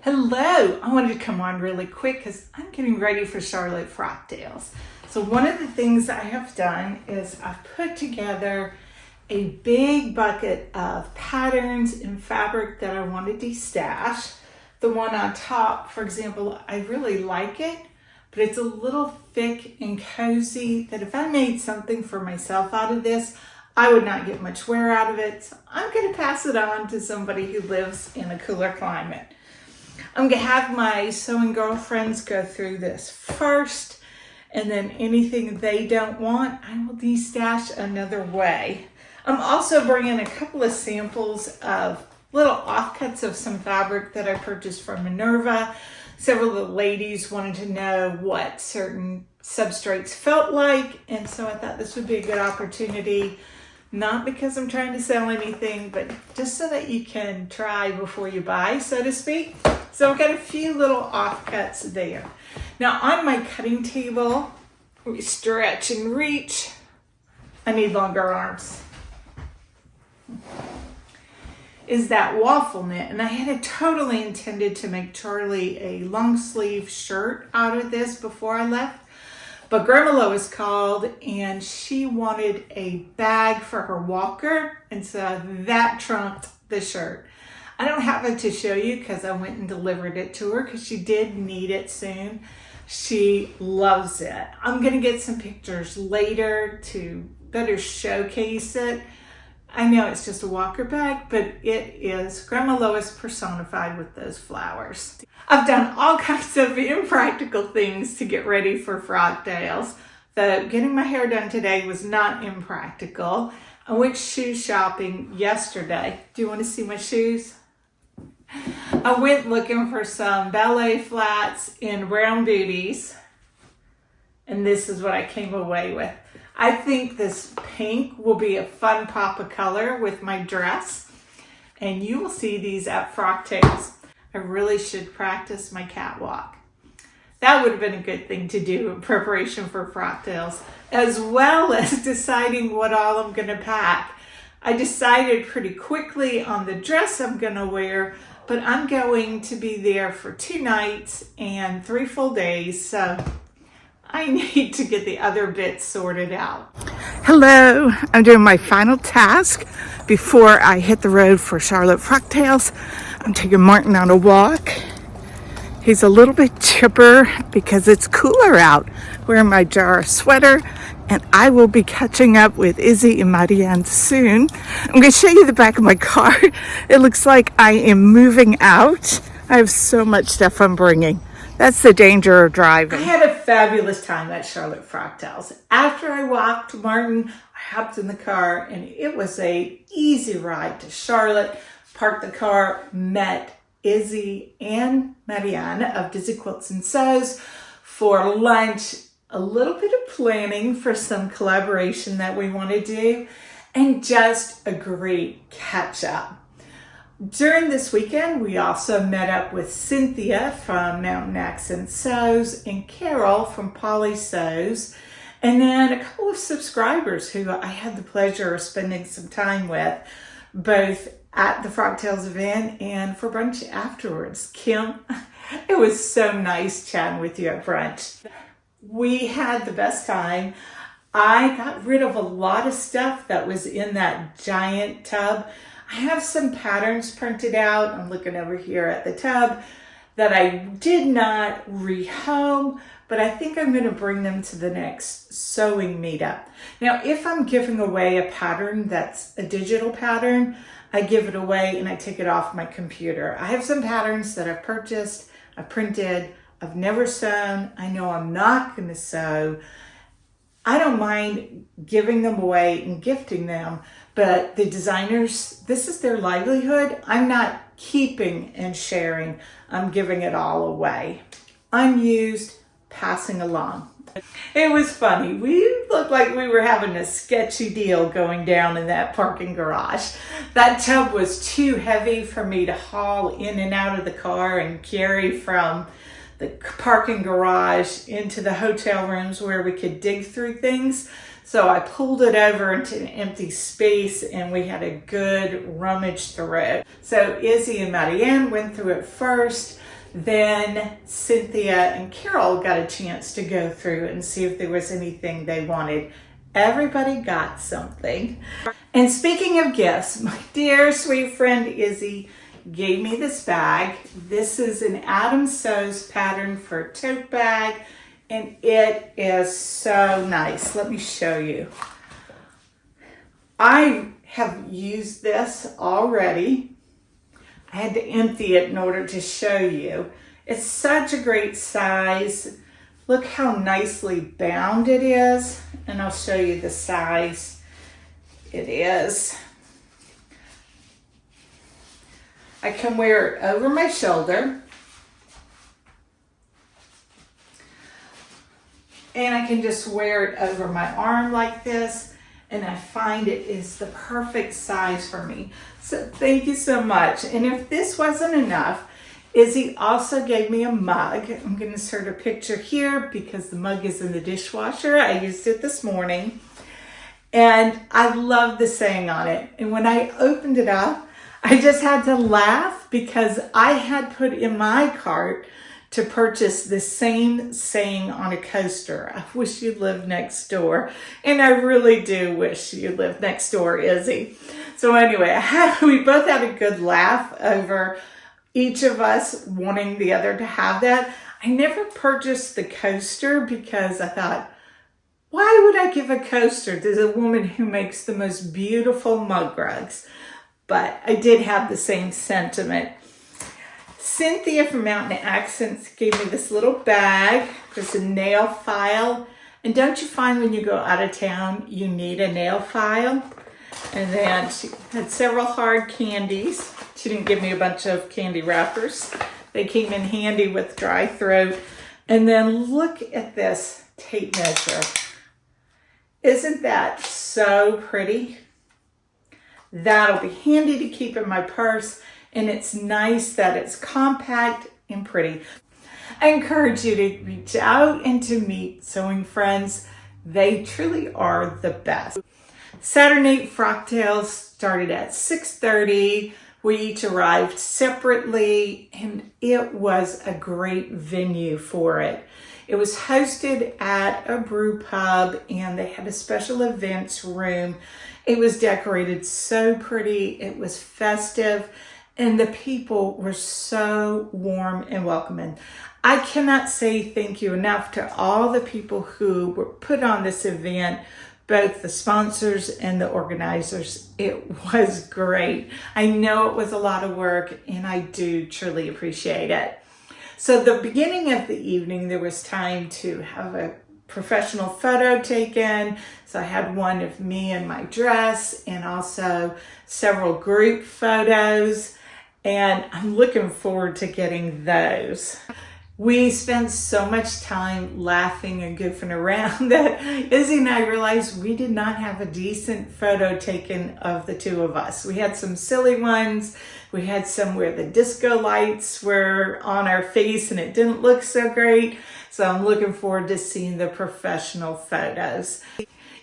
Hello, I wanted to come on really quick because I'm getting ready for Charlotte Frocktails. So one of the things I have done is I've put together a big bucket of patterns and fabric that I want to de-stash. The one on top, for example, I really like it, but it's a little thick and cozy that if I made something for myself out of this, I would not get much wear out of it. So I'm going to pass it on to somebody who lives in a cooler climate. I'm going to have my sewing girlfriends go through this first, and then anything they don't want, I will de-stash another way. I'm also bringing a couple of samples of little offcuts of some fabric that I purchased from Minerva. Several of the ladies wanted to know what certain substrates felt like, and so I thought this would be a good opportunity, not because I'm trying to sell anything, but just so that you can try before you buy, so to speak. So I've got a few little offcuts there. Now on my cutting table, we stretch and reach. I need longer arms. Is that waffle knit, and I had totally intended to make Charlie a long sleeve shirt out of this before I left, but Grandma Lois called and she wanted a bag for her walker, and so that trumped the shirt. I don't have it to show you because I went and delivered it to her because she did need it soon. She loves it. I'm gonna get some pictures later to better showcase it. I know it's just a walker bag, but it is Grandma Lois personified with those flowers. I've done all kinds of impractical things to get ready for Frocktails. So getting my hair done today was not impractical. I went shoe shopping yesterday. Do you want to see my shoes? I went looking for some ballet flats in brown booties, and this is what I came away with. I think this pink will be a fun pop of color with my dress, and you will see these at Frocktails. I really should practice my catwalk. That would have been a good thing to do in preparation for Frocktails, as well as deciding what all I'm going to pack. I decided pretty quickly on the dress I'm going to wear, but I'm going to be there for 2 nights and 3 full days, so I need to get the other bits sorted out. Hello, I'm doing my final task before I hit the road for Charlotte Frocktails. I'm taking Martin on a walk. He's a little bit chipper because it's cooler out. Wearing my jar sweater, and I will be catching up with Izzy and Marianne soon. I'm going to show you the back of my car. It looks like I am moving out. I have so much stuff I'm bringing. That's the danger of driving. I had a fabulous time at Charlotte Frocktails. After I walked Martin, I hopped in the car, and it was a easy ride to Charlotte. Parked the car, met Izzy and Marianne of Dizzy Quilts and Sews for lunch, a little bit of planning for some collaboration that we want to do, and just a great catch up. During this weekend, we also met up with Cynthia from Mountain Accent Sews and Carol from Polly Sews, and then a couple of subscribers who I had the pleasure of spending some time with, both at the Frocktails event and for brunch afterwards. Kim, it was so nice chatting with you at brunch. We had the best time. I got rid of a lot of stuff that was in that giant tub. I have some patterns printed out. I'm looking over here at the tub that I did not rehome, but I think I'm going to bring them to the next sewing meetup. Now, if I'm giving away a pattern that's a digital pattern, I give it away and I take it off my computer. I have some patterns that I've purchased, I've printed, I've never sewn. I know I'm not going to sew. I don't mind giving them away and gifting them, but the designers, this is their livelihood. I'm not keeping and sharing. I'm giving it all away. Unused, passing along. It was funny. We looked like we were having a sketchy deal going down in that parking garage. That tub was too heavy for me to haul in and out of the car and carry from the parking garage into the hotel rooms where we could dig through things. So I pulled it over into an empty space and we had a good rummage through it. So Izzy and Marianne went through it first. Then Cynthia and Carol got a chance to go through and see if there was anything they wanted. Everybody got something. And speaking of gifts, my dear sweet friend Izzy gave me this bag. This is an Adam Sews pattern for a tote bag, and it is so nice. Let me show you. I have used this already. I had to empty it in order to show you. It's such a great size. Look how nicely bound it is, and I'll show you the size it is. I can wear it over my shoulder, and I can just wear it over my arm like this, and I find it is the perfect size for me. So thank you so much. And if this wasn't enough, Izzy also gave me a mug. I'm going to insert a picture here because the mug is in the dishwasher. I used it this morning, and I love the saying on it. And when I opened it up, I just had to laugh because I had put in my cart to purchase the same saying on a coaster. I wish you lived next door. And I really do wish you lived next door, Izzy. So anyway, we both had a good laugh over each of us wanting the other to have that. I never purchased the coaster because I thought, why would I give a coaster to the woman who makes the most beautiful mug rugs? But I did have the same sentiment. Cynthia from Mountain Accents gave me this little bag. There's a nail file. And don't you find when you go out of town, you need a nail file? And then she had several hard candies. She didn't give me a bunch of candy wrappers. They came in handy with dry throat. And then look at this tape measure. Isn't that so pretty? That'll be handy to keep in my purse. And it's nice that it's compact and pretty. I encourage you to reach out and to meet sewing friends. They truly are the best. Saturday Night Frocktails started at 6:30. We each arrived separately, and it was a great venue for it. It was hosted at a brew pub, and they had a special events room. It was decorated so pretty. It was festive, and the people were so warm and welcoming. I cannot say thank you enough to all the people who were put on this event, both the sponsors and the organizers. It was great. I know it was a lot of work, and I do truly appreciate it. So the beginning of the evening, there was time to have a professional photo taken. So I had one of me in my dress and also several group photos, and I'm looking forward to getting those. We spent so much time laughing and goofing around that Izzy and I realized we did not have a decent photo taken of the two of us. We had some silly ones. We had some where the disco lights were on our face and it didn't look so great. So I'm looking forward to seeing the professional photos.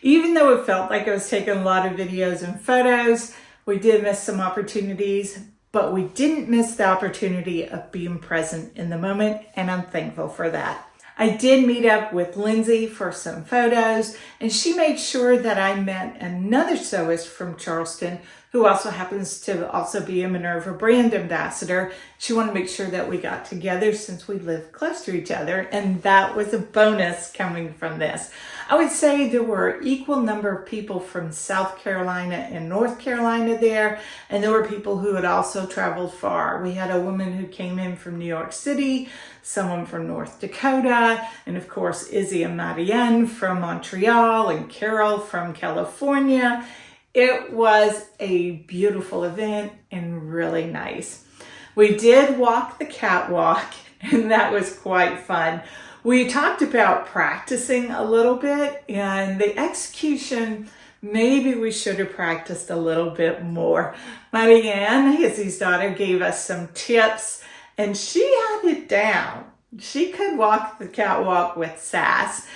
Even though it felt like I was taking a lot of videos and photos, we did miss some opportunities. But we didn't miss the opportunity of being present in the moment, and I'm thankful for that. I did meet up with Lindsay for some photos, and she made sure that I met another sewist from Charleston who also happens to also be a Minerva brand ambassador. She wanted to make sure that we got together since we live close to each other, and that was a bonus coming from this. I would say there were an equal number of people from South Carolina and North Carolina there, and there were people who had also traveled far. We had a woman who came in from New York City, someone from North Dakota, and of course Izzy and Marianne from Montreal, and Carol from California. It was a beautiful event and really nice. We did walk the catwalk, and that was quite fun. We talked about practicing a little bit, and the execution, maybe we should have practiced a little bit more. Marianne, Izzy's daughter, gave us some tips, and she had it down. She could walk the catwalk with sass.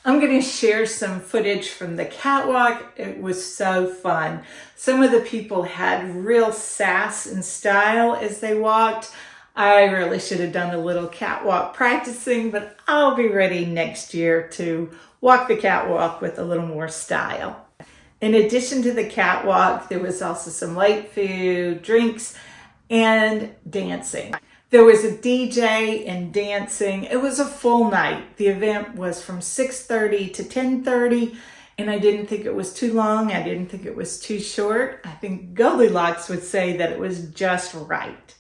I'm going to share some footage from the catwalk. It was so fun. Some of the people had real sass and style as they walked. I really should have done a little catwalk practicing, but I'll be ready next year to walk the catwalk with a little more style. In addition to the catwalk, there was also some light food, drinks, and dancing. There was a DJ and dancing. It was a full night. The event was from 6:30 to 10:30, and I didn't think it was too long. I didn't think it was too short. I think Goldilocks would say that it was just right.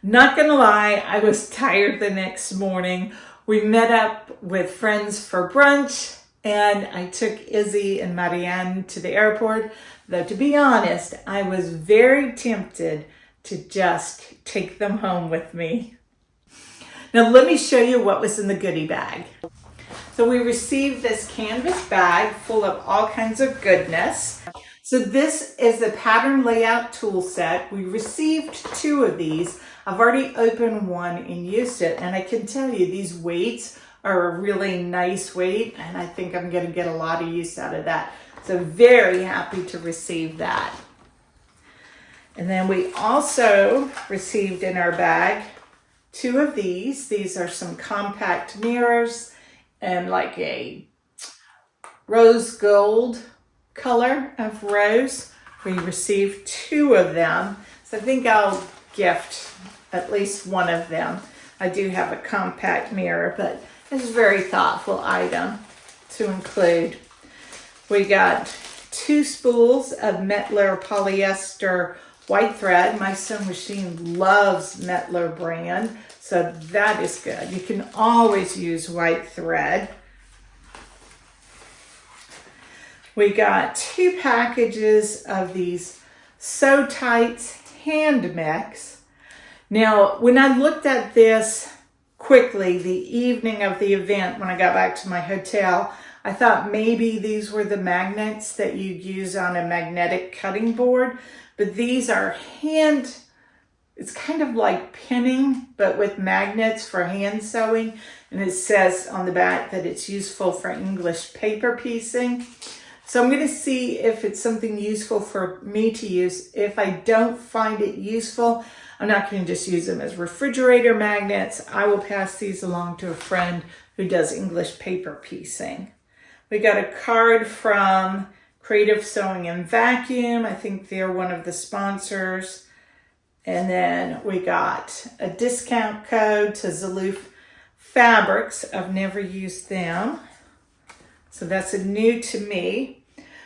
Not gonna lie, I was tired the next morning. We met up with friends for brunch, and I took Izzy and Marianne to the airport. Though to be honest, I was very tempted to just take them home with me. Now let me show you what was in the goodie bag. So we received this canvas bag full of all kinds of goodness. So this is the pattern layout tool set. We received 2 of these. I've already opened one and used it, and I can tell you these weights are a really nice weight, and I think I'm going to get a lot of use out of that. So very happy to receive that. And then we also received in our bag 2 of these. These are some compact mirrors and like a rose gold color of rose. We received 2 of them. So I think I'll gift at least one of them. I do have a compact mirror, but it's a very thoughtful item to include. We got 2 spools of Mettler polyester white thread. My sewing machine loves Mettler brand, so that is good. You can always use white thread. We got 2 packages of these Sew Tights hand mix. Now, when I looked at this quickly the evening of the event when I got back to my hotel, I thought maybe these were the magnets that you'd use on a magnetic cutting board, but these are it's kind of like pinning, but with magnets for hand sewing, and it says on the back that it's useful for English paper piecing. So I'm going to see if it's something useful for me to use. If I don't find it useful, I'm not going to just use them as refrigerator magnets. I will pass these along to a friend who does English paper piecing. We got a card from Creative Sewing and Vacuum. I think they're one of the sponsors. And then we got a discount code to Zaloof Fabrics. I've never used them, so that's a new to me.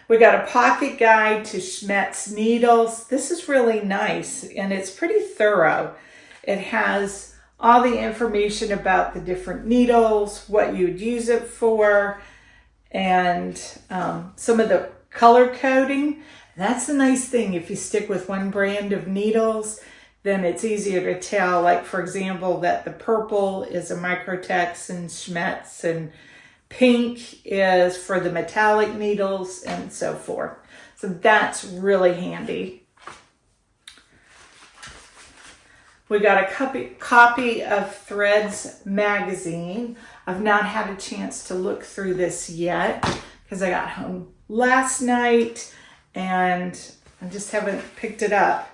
We got a pocket guide to Schmetz needles. This is really nice, and it's pretty thorough. It has all the information about the different needles, what you would use it for, and some of the color coding. That's a nice thing. If you stick with one brand of needles, then it's easier to tell, like for example, that the purple is a Microtex and Schmetz, and pink is for the metallic needles, and so forth. So that's really handy. We got a copy of Threads magazine. I've not had a chance to look through this yet because I got home last night and I just haven't picked it up.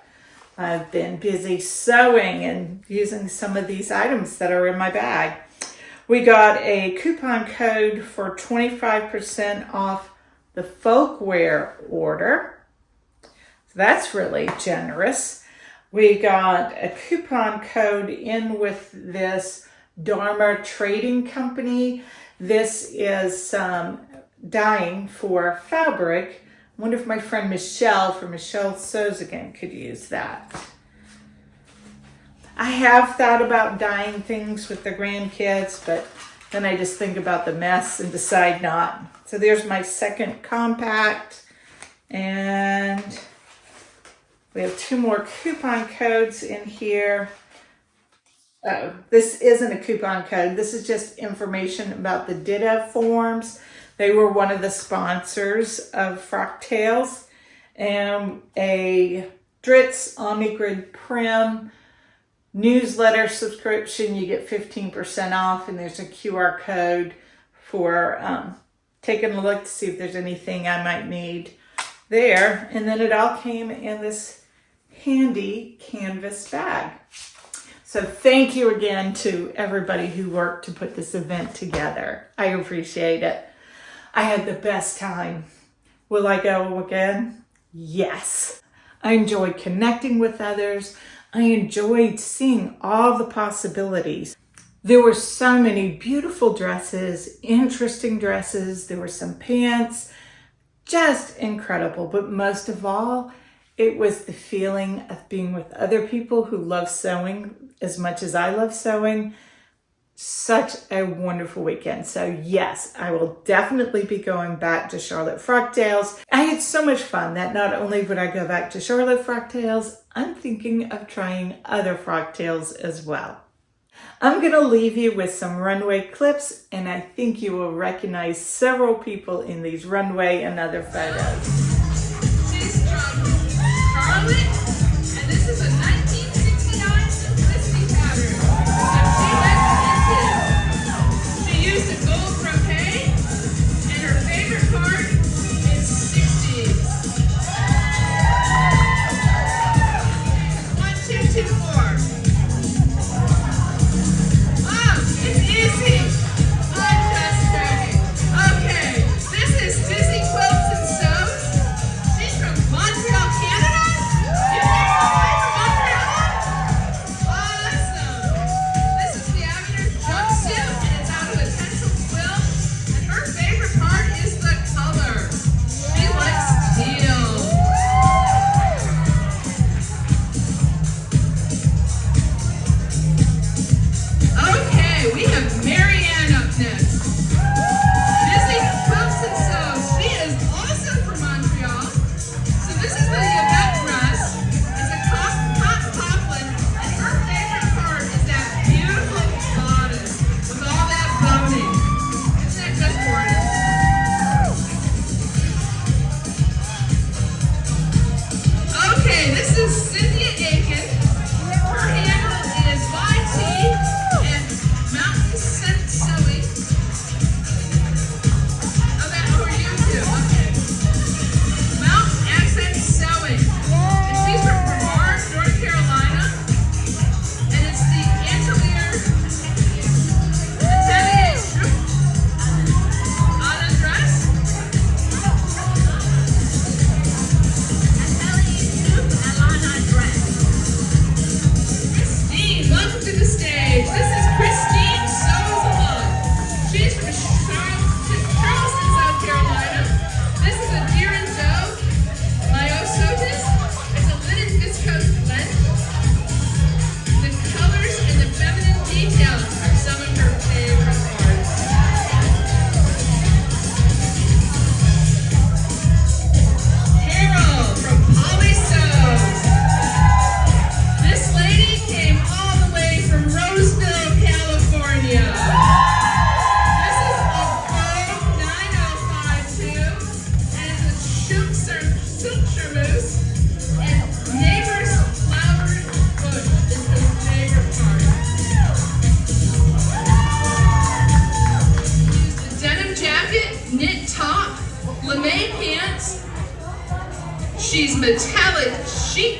I've been busy sewing and using some of these items that are in my bag. We got a coupon code for 25% off the folkwear order. So that's really generous. We got a coupon code in with this Dharma Trading Company. This is dyeing for fabric. I wonder if my friend Michelle from Michelle Sews Again could use that. I have thought about dyeing things with the grandkids, but then I just think about the mess and decide not. So there's my second compact, and we have 2 more coupon codes in here. Oh, this isn't a coupon code. This is just information about the Ditto forms. They were one of the sponsors of Frocktails, and a Dritz Omnigrid Prim newsletter subscription. You get 15% off, and there's a QR code for taking a look to see if there's anything I might need there. And then it all came in this handy canvas bag. So thank you again to everybody who worked to put this event together. I appreciate it. I had the best time. Will I go again? Yes. I enjoyed connecting with others. I enjoyed seeing all the possibilities. There were so many beautiful dresses, interesting dresses. There were some pants, just incredible. But most of all, it was the feeling of being with other people who love sewing as much as I love sewing. Such a wonderful weekend. So yes, I will definitely be going back to Charlotte Frocktails. I had so much fun that not only would I go back to Charlotte Frocktails, I'm thinking of trying other Frocktails as well. I'm going to leave you with some runway clips, and I think you will recognize several people in these runway and other photos. She's from Charlotte, and this is a 1969 simplicity pattern that she used a gold brocade, and her favorite part is 60s. 1, 2, 2, 4. Oh, it's Izzy. I'm just joking. Okay, this is Izzy Quilts and Sews. She's from Montreal, Canada? You came all the way from Montreal? Awesome! This is the Avenue jumpsuit, and it's out of a tencel quilt. And her favorite part is the color. She likes teal. Okay, we have Marianne up next. Izzy Quilts and Sews. She is also from Montreal. So this is the Yvette dress. It's a cotton poplin, and her favorite part is that beautiful bodice with all that boning. Isn't that just gorgeous? Okay, this is Cynthia Aiken. Her handle is YT and Mountain Scent Sewing. Oh, that for you too. Okay. Mountain Accent Sewing. And she's from Brevard, North Carolina. And it's the Atelier on a dress. Christine, welcome to the stage. This is Christine Sews Along. She's from Charleston, South Carolina. This is a Deer and Doe Myosotis. It's a linen viscose blend. The colors and the feminine details are some of her favorite parts. Carol from Polly Sews. This lady came all the way from Roseville, California. This is a Vogue 9052, and it's a silk charmeuse, and neighbor's flowered bush is her favorite part. Used a denim jacket, knit top, lame pants. She's metallic chic,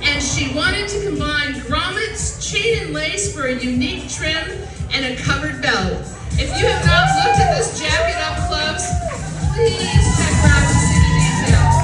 and she wanted to combine grommets, chain and lace for a unique trim and a covered belt. If you have not looked at this jacket up close, please check her out to see the details.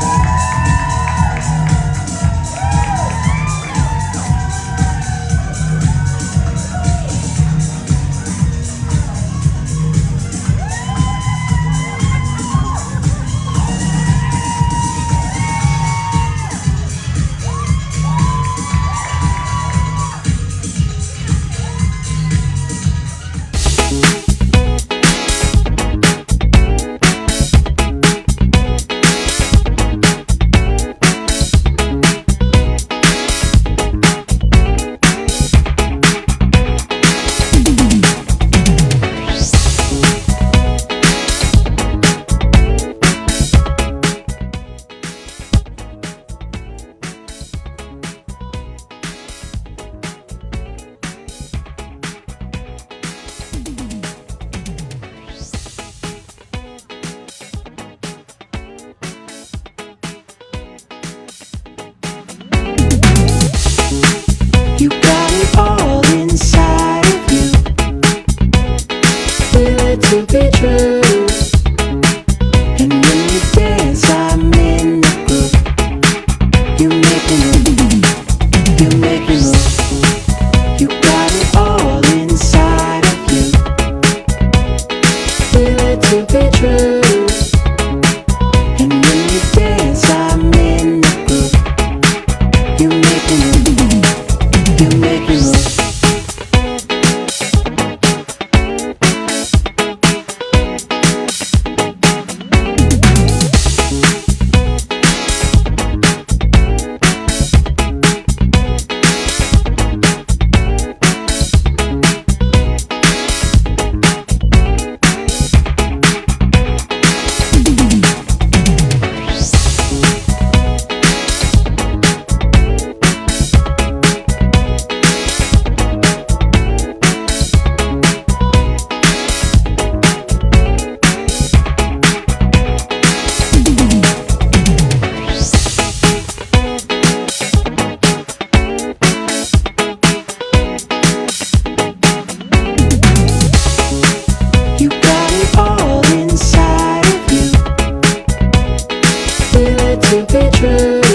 be true.